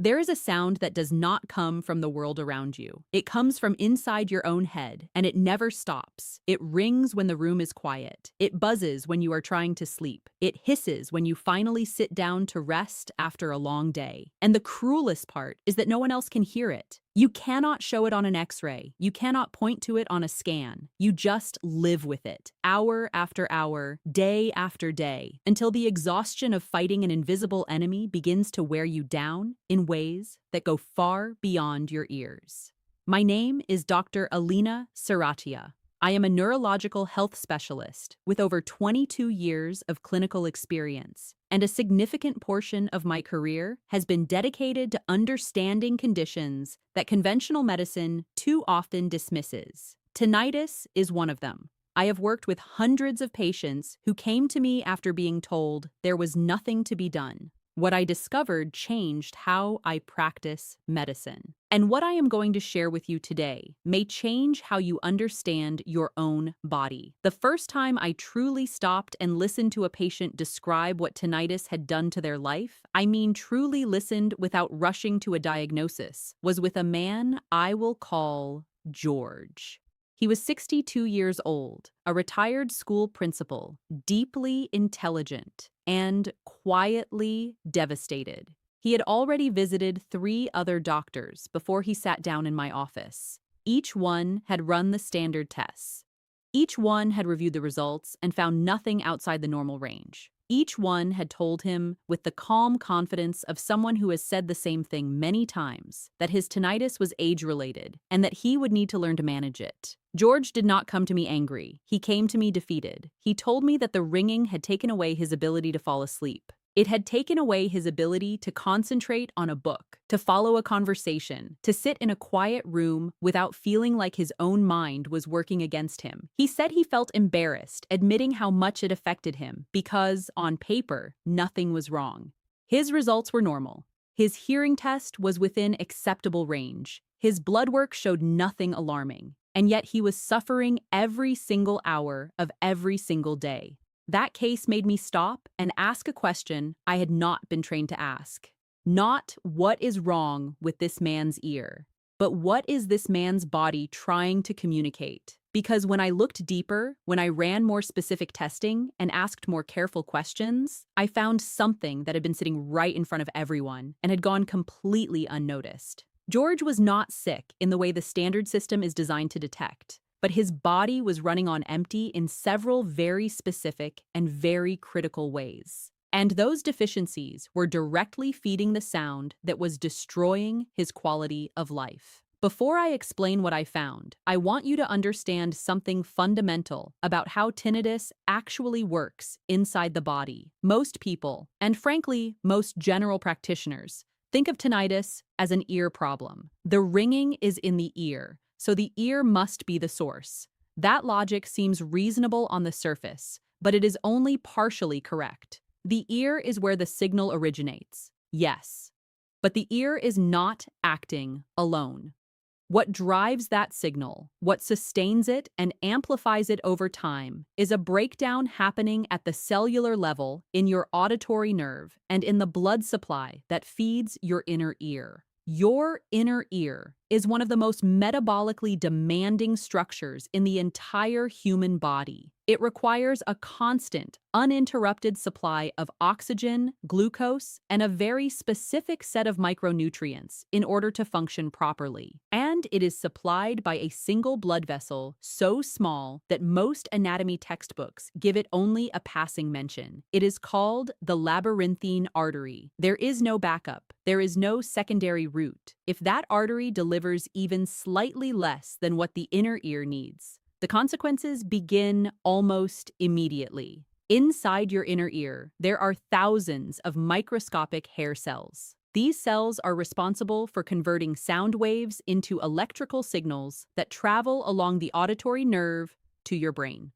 There is a sound that does not come from the world around you. It comes from inside your own head, and it never stops. It rings when the room is quiet. It buzzes when you are trying to sleep. It hisses when you finally sit down to rest after a long day. And the cruelest part is that no one else can hear it. You cannot show it on an X-ray. You cannot point to it on a scan. You just live with it, hour after hour, day after day, until the exhaustion of fighting an invisible enemy begins to wear you down in ways that go far beyond your ears. My name is Dr. Alina Serratia. I am a neurological health specialist with over 22 years of clinical experience, and a significant portion of my career has been dedicated to understanding conditions that conventional medicine too often dismisses. Tinnitus is one of them. I have worked with hundreds of patients who came to me after being told there was nothing to be done. What I discovered changed how I practice medicine. And what I am going to share with you today may change how you understand your own body. The first time I truly stopped and listened to a patient describe what tinnitus had done to their life, I mean truly listened without rushing to a diagnosis, was with a man I will call George. He was 62 years old, a retired school principal, deeply intelligent, and quietly devastated. He had already visited 3 other doctors before he sat down in my office. Each one had run the standard tests. Each one had reviewed the results and found nothing outside the normal range. Each one had told him, with the calm confidence of someone who has said the same thing many times, that his tinnitus was age-related and that he would need to learn to manage it. George did not come to me angry. He came to me defeated. He told me that the ringing had taken away his ability to fall asleep. It had taken away his ability to concentrate on a book, to follow a conversation, to sit in a quiet room without feeling like his own mind was working against him. He said he felt embarrassed, admitting how much it affected him, because, on paper, nothing was wrong. His results were normal. His hearing test was within acceptable range. His blood work showed nothing alarming, and yet he was suffering every single hour of every single day. That case made me stop and ask a question I had not been trained to ask. Not what is wrong with this man's ear, but what is this man's body trying to communicate? Because when I looked deeper, when I ran more specific testing and asked more careful questions, I found something that had been sitting right in front of everyone and had gone completely unnoticed. George was not sick in the way the standard system is designed to detect, but his body was running on empty in several very specific and very critical ways. And those deficiencies were directly feeding the sound that was destroying his quality of life. Before I explain what I found, I want you to understand something fundamental about how tinnitus actually works inside the body. Most people, and frankly, most general practitioners, think of tinnitus as an ear problem. The ringing is in the ear, so the ear must be the source. That logic seems reasonable on the surface, but it is only partially correct. The ear is where the signal originates, yes, but the ear is not acting alone. What drives that signal, what sustains it and amplifies it over time, is a breakdown happening at the cellular level in your auditory nerve and in the blood supply that feeds your inner ear. Your inner ear is one of the most metabolically demanding structures in the entire human body. It requires a constant, uninterrupted supply of oxygen, glucose, and a very specific set of micronutrients in order to function properly. And it is supplied by a single blood vessel so small that most anatomy textbooks give it only a passing mention. It is called the labyrinthine artery. There is no backup. There is no secondary route. If that artery delivers even slightly less than what the inner ear needs, the consequences begin almost immediately. Inside your inner ear, there are thousands of microscopic hair cells. These cells are responsible for converting sound waves into electrical signals that travel along the auditory nerve to your brain.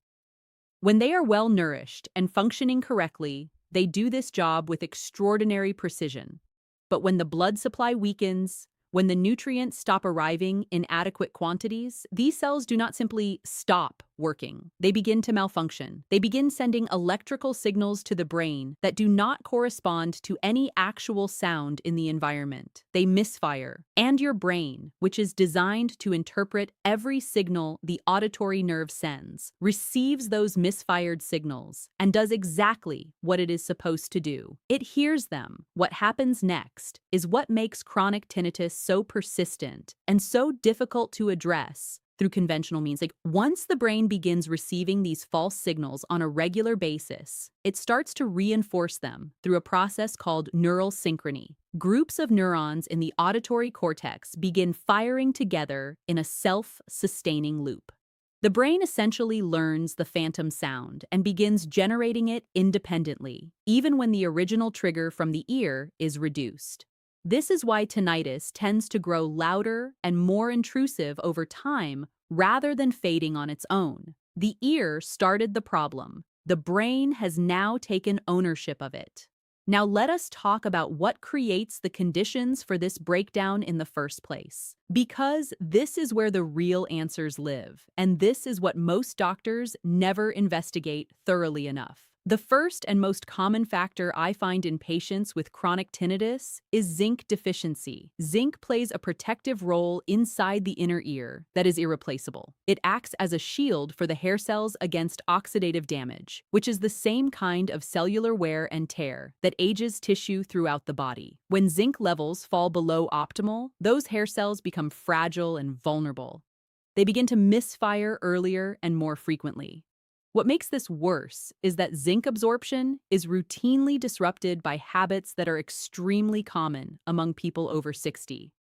When they are well nourished and functioning correctly, they do this job with extraordinary precision. But when the blood supply weakens, When the nutrients stop arriving in adequate quantities, these cells do not simply stop working. They begin to malfunction. They begin sending electrical signals to the brain that do not correspond to any actual sound in the environment. They misfire. And your brain, which is designed to interpret every signal the auditory nerve sends, receives those misfired signals and does exactly what it is supposed to do. It hears them. What happens next is what makes chronic tinnitus so persistent and so difficult to address through conventional means. Once the brain begins receiving these false signals on a regular basis, it starts to reinforce them through a process called neural synchrony. Groups of neurons in the auditory cortex begin firing together in a self-sustaining loop. The brain essentially learns the phantom sound and begins generating it independently, even when the original trigger from the ear is reduced. This is why tinnitus tends to grow louder and more intrusive over time rather than fading on its own. The ear started the problem. The brain has now taken ownership of it. Now let us talk about what creates the conditions for this breakdown in the first place. Because this is where the real answers live, and this is what most doctors never investigate thoroughly enough. The first and most common factor I find in patients with chronic tinnitus is zinc deficiency. Zinc plays a protective role inside the inner ear that is irreplaceable. It acts as a shield for the hair cells against oxidative damage, which is the same kind of cellular wear and tear that ages tissue throughout the body. When zinc levels fall below optimal, those hair cells become fragile and vulnerable. They begin to misfire earlier and more frequently. What makes this worse is that zinc absorption is routinely disrupted by habits that are extremely common among people over 60.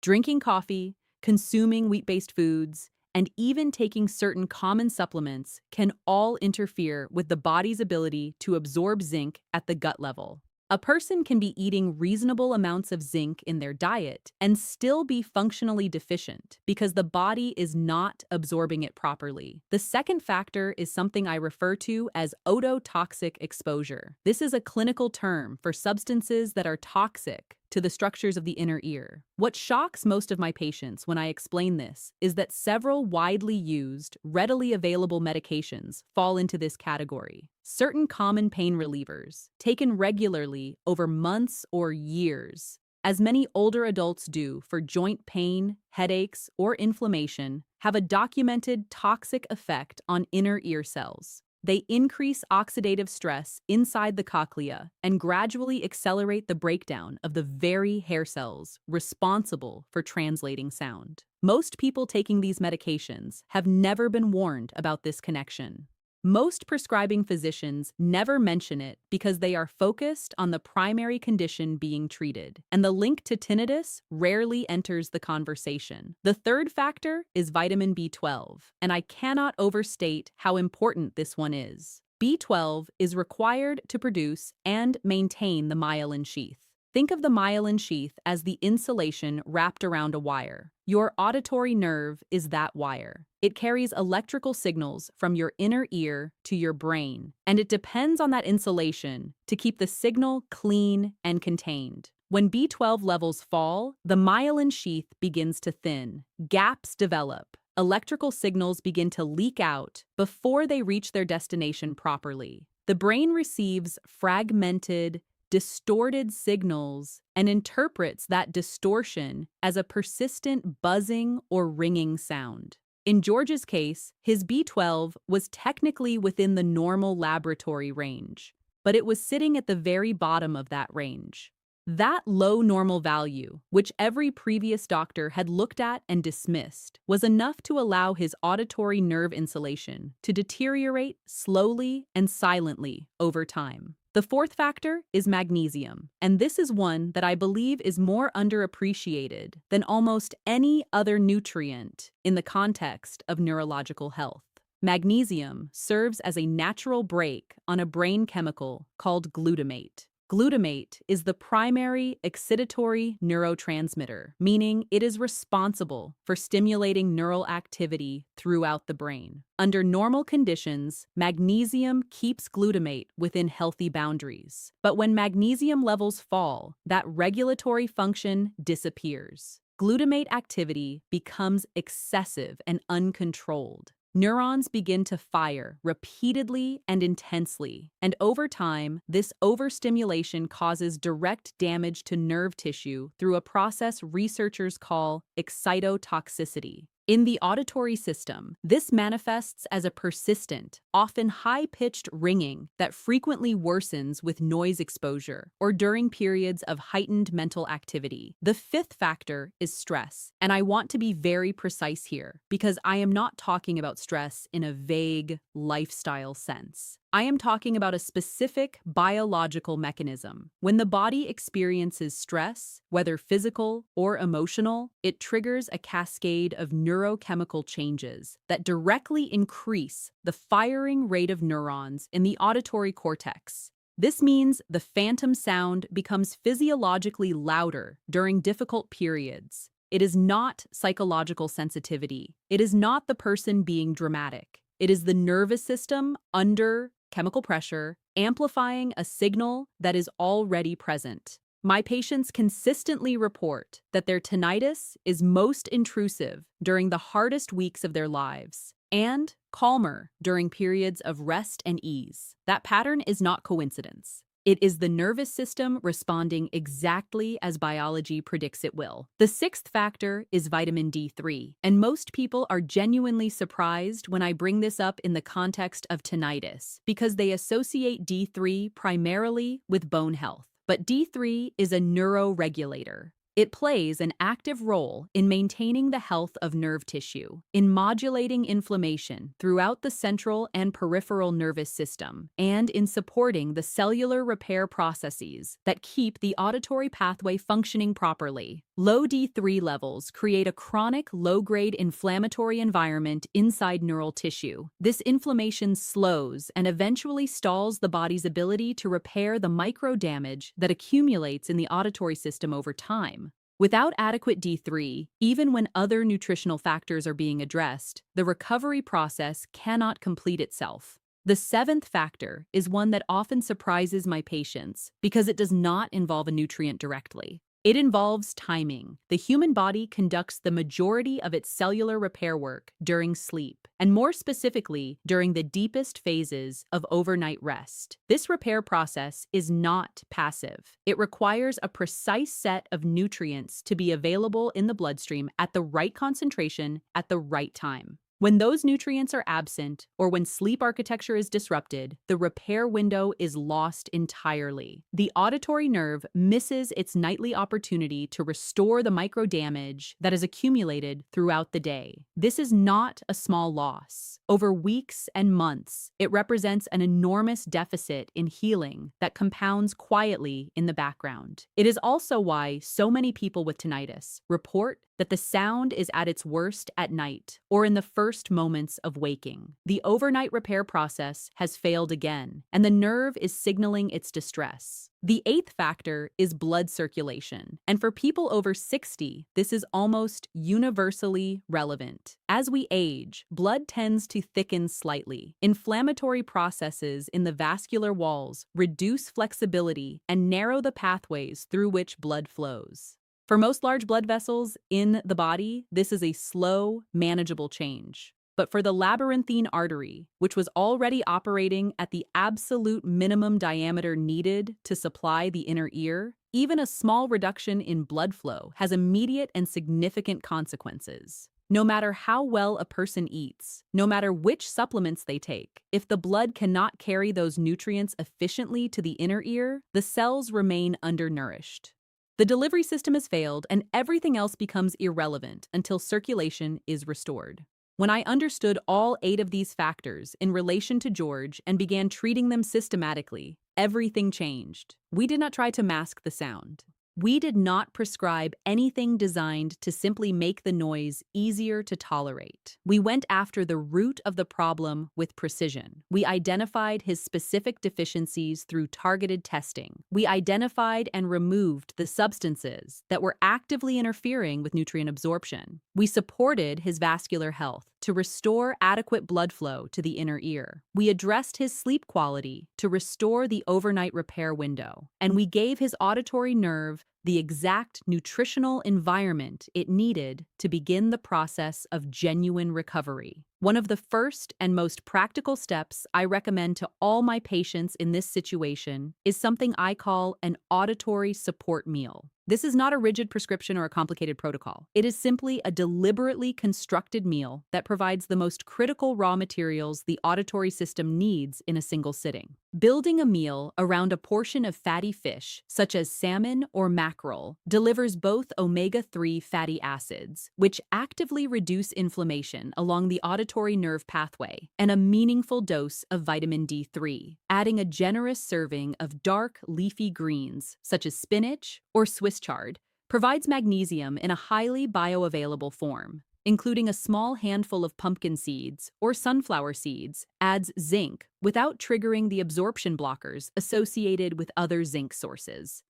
Drinking coffee, consuming wheat-based foods, and even taking certain common supplements can all interfere with the body's ability to absorb zinc at the gut level. A person can be eating reasonable amounts of zinc in their diet and still be functionally deficient because the body is not absorbing it properly. The second factor is something I refer to as ototoxic exposure. This is a clinical term for substances that are toxic to the structures of the inner ear. What shocks most of my patients when I explain this is that several widely used, readily available medications fall into this category. Certain common pain relievers, taken regularly over months or years, as many older adults do for joint pain, headaches, or inflammation, have a documented toxic effect on inner ear cells. They increase oxidative stress inside the cochlea and gradually accelerate the breakdown of the very hair cells responsible for translating sound. Most people taking these medications have never been warned about this connection. Most prescribing physicians never mention it because they are focused on the primary condition being treated, and the link to tinnitus rarely enters the conversation. The third factor is vitamin B12, and I cannot overstate how important this one is. B12 is required to produce and maintain the myelin sheath. Think of the myelin sheath as the insulation wrapped around a wire. Your auditory nerve is that wire. It carries electrical signals from your inner ear to your brain, and it depends on that insulation to keep the signal clean and contained. When B12 levels fall, the myelin sheath begins to thin. Gaps develop. Electrical signals begin to leak out before they reach their destination properly. The brain receives fragmented, distorted signals and interprets that distortion as a persistent buzzing or ringing sound. In George's case, his B12 was technically within the normal laboratory range, but it was sitting at the very bottom of that range. That low normal value, which every previous doctor had looked at and dismissed, was enough to allow his auditory nerve insulation to deteriorate slowly and silently over time. The fourth factor is magnesium, and this is one that I believe is more underappreciated than almost any other nutrient in the context of neurological health. Magnesium serves as a natural brake on a brain chemical called glutamate. Glutamate is the primary excitatory neurotransmitter, meaning it is responsible for stimulating neural activity throughout the brain. Under normal conditions, magnesium keeps glutamate within healthy boundaries. But when magnesium levels fall, that regulatory function disappears. glutamate activity becomes excessive and uncontrolled. Neurons begin to fire repeatedly and intensely, and over time, this overstimulation causes direct damage to nerve tissue through a process researchers call excitotoxicity. In the auditory system, this manifests as a persistent, often high-pitched ringing that frequently worsens with noise exposure or during periods of heightened mental activity. The fifth factor is stress, and I want to be very precise here because I am not talking about stress in a vague lifestyle sense. I am talking about a specific biological mechanism. When the body experiences stress, whether physical or emotional, it triggers a cascade of neurochemical changes that directly increase the firing rate of neurons in the auditory cortex. This means the phantom sound becomes physiologically louder during difficult periods. It is not psychological sensitivity. It is not the person being dramatic. It is the nervous system under chemical pressure, amplifying a signal that is already present. My patients consistently report that their tinnitus is most intrusive during the hardest weeks of their lives and calmer during periods of rest and ease. That pattern is not coincidence. It is the nervous system responding exactly as biology predicts it will. The sixth factor is vitamin D3, and most people are genuinely surprised when I bring this up in the context of tinnitus because they associate D3 primarily with bone health. But D3 is a neuroregulator. It plays an active role in maintaining the health of nerve tissue, in modulating inflammation throughout the central and peripheral nervous system, and in supporting the cellular repair processes that keep the auditory pathway functioning properly. Low D3 levels create a chronic, low-grade inflammatory environment inside neural tissue. This inflammation slows and eventually stalls the body's ability to repair the micro-damage that accumulates in the auditory system over time. Without adequate D3, even when other nutritional factors are being addressed, the recovery process cannot complete itself. The seventh factor is one that often surprises my patients because it does not involve a nutrient directly. It involves timing. The human body conducts the majority of its cellular repair work during sleep, and more specifically, during the deepest phases of overnight rest. This repair process is not passive. It requires a precise set of nutrients to be available in the bloodstream at the right concentration at the right time. When those nutrients are absent, or when sleep architecture is disrupted, the repair window is lost entirely. The auditory nerve misses its nightly opportunity to restore the micro-damage that is accumulated throughout the day. This is not a small loss. Over weeks and months, it represents an enormous deficit in healing that compounds quietly in the background. It is also why so many people with tinnitus report that the sound is at its worst at night or in the first moments of waking. The overnight repair process has failed again, and the nerve is signaling its distress. The eighth factor is blood circulation, and for people over 60, this is almost universally relevant. As we age, blood tends to thicken slightly. Inflammatory processes in the vascular walls reduce flexibility and narrow the pathways through which blood flows. For most large blood vessels in the body, this is a slow, manageable change. But for the labyrinthine artery, which was already operating at the absolute minimum diameter needed to supply the inner ear, even a small reduction in blood flow has immediate and significant consequences. No matter how well a person eats, no matter which supplements they take, if the blood cannot carry those nutrients efficiently to the inner ear, the cells remain undernourished. The delivery system has failed, and everything else becomes irrelevant until circulation is restored. When I understood all 8 of these factors in relation to George and began treating them systematically, everything changed. We did not try to mask the sound. We did not prescribe anything designed to simply make the noise easier to tolerate. We went after the root of the problem with precision. We identified his specific deficiencies through targeted testing. We identified and removed the substances that were actively interfering with nutrient absorption. We supported his vascular health to restore adequate blood flow to the inner ear. We addressed his sleep quality to restore the overnight repair window. And we gave his auditory nerve the exact nutritional environment it needed to begin the process of genuine recovery. One of the first and most practical steps I recommend to all my patients in this situation is something I call an auditory support meal. This is not a rigid prescription or a complicated protocol. It is simply a deliberately constructed meal that provides the most critical raw materials the auditory system needs in a single sitting. Building a meal around a portion of fatty fish, such as salmon or mackerel, delivers both omega-3 fatty acids, which actively reduce inflammation along the auditory nerve pathway, and a meaningful dose of vitamin D3. Adding a generous serving of dark, leafy greens, such as spinach or Swiss chard, provides magnesium in a highly bioavailable form. Including a small handful of pumpkin seeds or sunflower seeds adds zinc without triggering the absorption blockers associated with other zinc sources.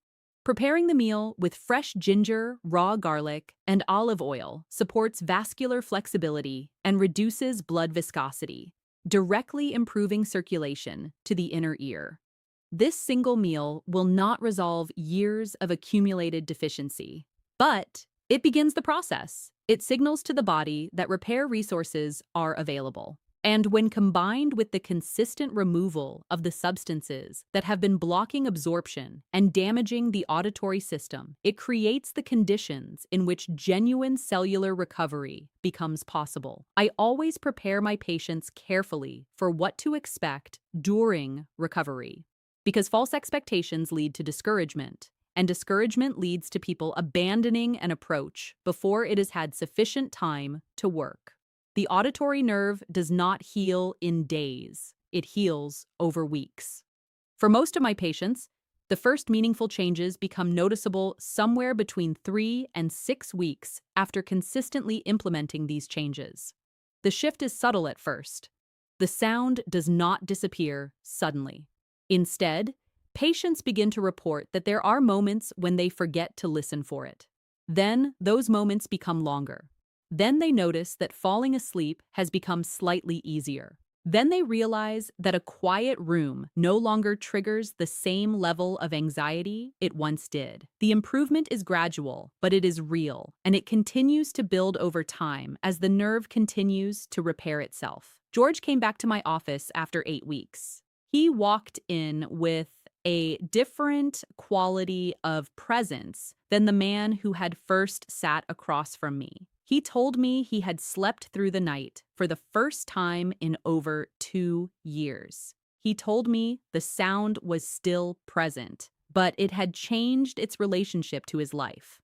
Preparing the meal with fresh ginger, raw garlic, and olive oil supports vascular flexibility and reduces blood viscosity, directly improving circulation to the inner ear. This single meal will not resolve years of accumulated deficiency, but it begins the process. It signals to the body that repair resources are available. And when combined with the consistent removal of the substances that have been blocking absorption and damaging the auditory system, it creates the conditions in which genuine cellular recovery becomes possible. I always prepare my patients carefully for what to expect during recovery, because false expectations lead to discouragement. And discouragement leads to people abandoning an approach before it has had sufficient time to work. The auditory nerve does not heal in days. It heals over weeks. For most of my patients, the first meaningful changes become noticeable somewhere between 3 and 6 weeks after consistently implementing these changes. The shift is subtle at first. The sound does not disappear suddenly. Instead, patients begin to report that there are moments when they forget to listen for it. Then, those moments become longer. Then they notice that falling asleep has become slightly easier. Then they realize that a quiet room no longer triggers the same level of anxiety it once did. The improvement is gradual, but it is real, and it continues to build over time as the nerve continues to repair itself. George came back to my office after 8 weeks. He walked in with a different quality of presence than the man who had first sat across from me. He told me he had slept through the night for the first time in over 2 years. He told me the sound was still present, but it had changed its relationship to his life.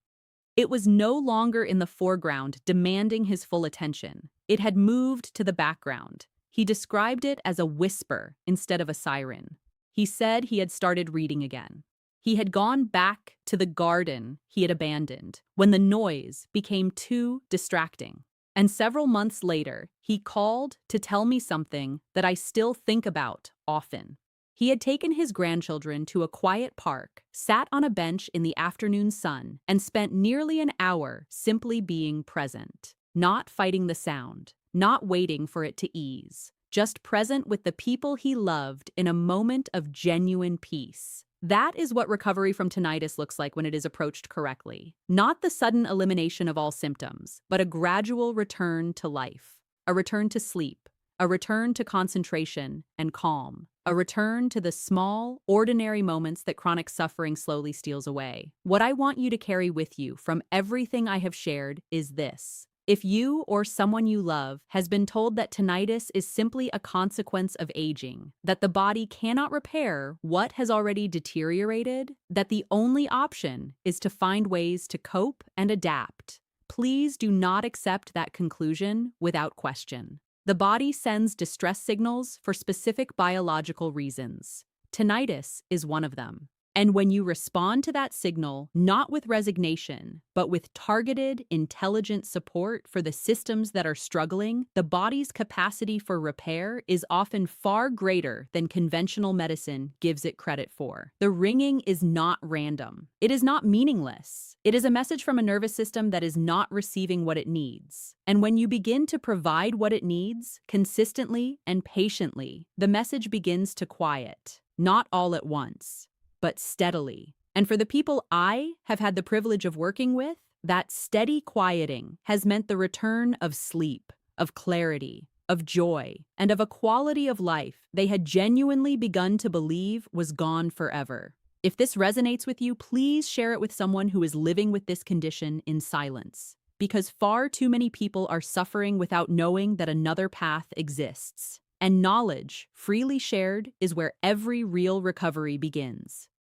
It was no longer in the foreground demanding his full attention. It had moved to the background. He described it as a whisper instead of a siren. He said he had started reading again. He had gone back to the garden he had abandoned when the noise became too distracting. And several months later, he called to tell me something that I still think about often. He had taken his grandchildren to a quiet park, sat on a bench in the afternoon sun, and spent nearly an hour simply being present, not fighting the sound, not waiting for it to ease. Just present with the people he loved in a moment of genuine peace. That is what recovery from tinnitus looks like when it is approached correctly. Not the sudden elimination of all symptoms, but a gradual return to life, a return to sleep, a return to concentration and calm, a return to the small, ordinary moments that chronic suffering slowly steals away. What I want you to carry with you from everything I have shared is this. If you or someone you love has been told that tinnitus is simply a consequence of aging, that the body cannot repair what has already deteriorated, that the only option is to find ways to cope and adapt, please do not accept that conclusion without question. The body sends distress signals for specific biological reasons. Tinnitus is one of them. And when you respond to that signal, not with resignation, but with targeted, intelligent support for the systems that are struggling, the body's capacity for repair is often far greater than conventional medicine gives it credit for. The ringing is not random. It is not meaningless. It is a message from a nervous system that is not receiving what it needs. And when you begin to provide what it needs, consistently and patiently, the message begins to quiet, not all at once, but steadily. And for the people I have had the privilege of working with, that steady quieting has meant the return of sleep, of clarity, of joy, and of a quality of life they had genuinely begun to believe was gone forever. If this resonates with you, please share it with someone who is living with this condition in silence, because far too many people are suffering without knowing that another path exists. And knowledge, freely shared, is where every real recovery begins.